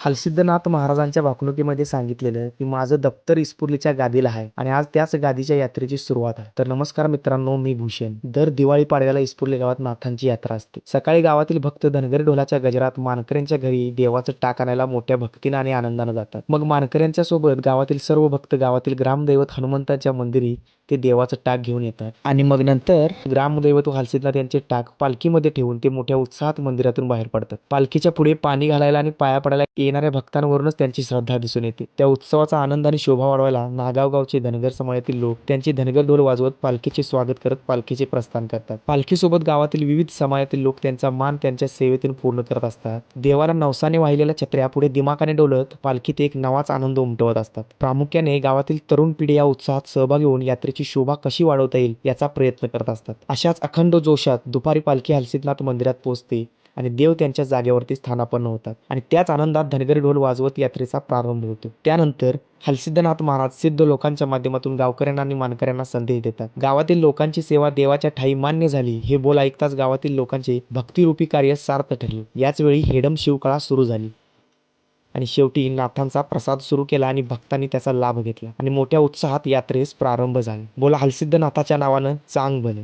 हलसिद्धनाथ महाराजांच्या वाकणुकीमध्ये सांगितलेलं की माझं दप्तर इस्पुर्लीच्या गादीला आहे आणि आज त्याच गादीच्या यात्रेची सुरुवात आहे. तर नमस्कार मित्रांनो, मी भूषण. दर दिवाळी पाडव्याला इस्पुर्ली गावात नाथांची यात्रा असते. सकाळी गावातील भक्त धनगरी ढोलाच्या गजरात मानकऱ्यांच्या घरी देवाचं टाक आणायला मोठ्या भक्तीनं आणि आनंदानं जातात. मग मानकऱ्यांच्या सोबत गावातील सर्व भक्त गावातील ग्रामदैवत हनुमंताच्या मंदिरी ते देवाचं टाक घेऊन येतात आणि मग नंतर ग्रामदैवत हलसिद्धनाथ यांचे टाक पालखीमध्ये ठेवून ते मोठ्या उत्साहात मंदिरातून बाहेर पडतात. पालखीच्या पुढे पाणी घालायला आणि पाया पडायला येणाऱ्या भक्तांवरूनच त्यांची श्रद्धा दिसून येते. त्या उत्सवाचा आनंद आणि शोभा वाढवायला नागाव गावचे धनगर समाजातील लोक त्यांचे धनगर ढोल वाजवत पालखीचे स्वागत करत पालखीचे प्रस्थान करतात. पालखीसोबत गावातील विविध समाजातील लोक त्यांचा मान त्यांच्या सेवेतून पूर्ण करत असतात. देवाला नवसाने वाहिलेल्या छत्र्या पुढे दिमाखाने डोलत पालखीत एक नवाच आनंद उमटवत असतात. प्रामुख्याने गावातील तरुण पिढी या उत्साहात सहभागी होऊन यात्रेची शोभा कशी वाढवता येईल याचा प्रयत्न करत असतात. अशाच अखंड जोशात दुपारी पालखी हलसिद्धनाथ मंदिरात पोहोचते आणि देव त्यांच्या जागेवरती स्थानापन्न होतात आणि त्याच आनंदात धनगरी ढोल वाजवत यात्रेचा प्रारंभ होतो. त्यानंतर हलसिद्धनाथ महाराज सिद्ध लोकांच्या माध्यमातून गावकऱ्यांना आणि मानकऱ्यांना संदेश देतात. गावातील लोकांची सेवा देवाच्या ठायी मान्य झाली हे बोल ऐकताच गावातील लोकांचे भक्तिरूपी कार्य सार्थ ठरले. याच वेळी हेडम शिवकाळा सुरू झाली आणि शेवटी नाथांचा प्रसाद सुरू केला आणि भक्तांनी त्याचा लाभ घेतला आणि मोठ्या उत्साहात यात्रेस प्रारंभ झाला. बोला हलसिद्धनाथाच्या नावानं चांग भले.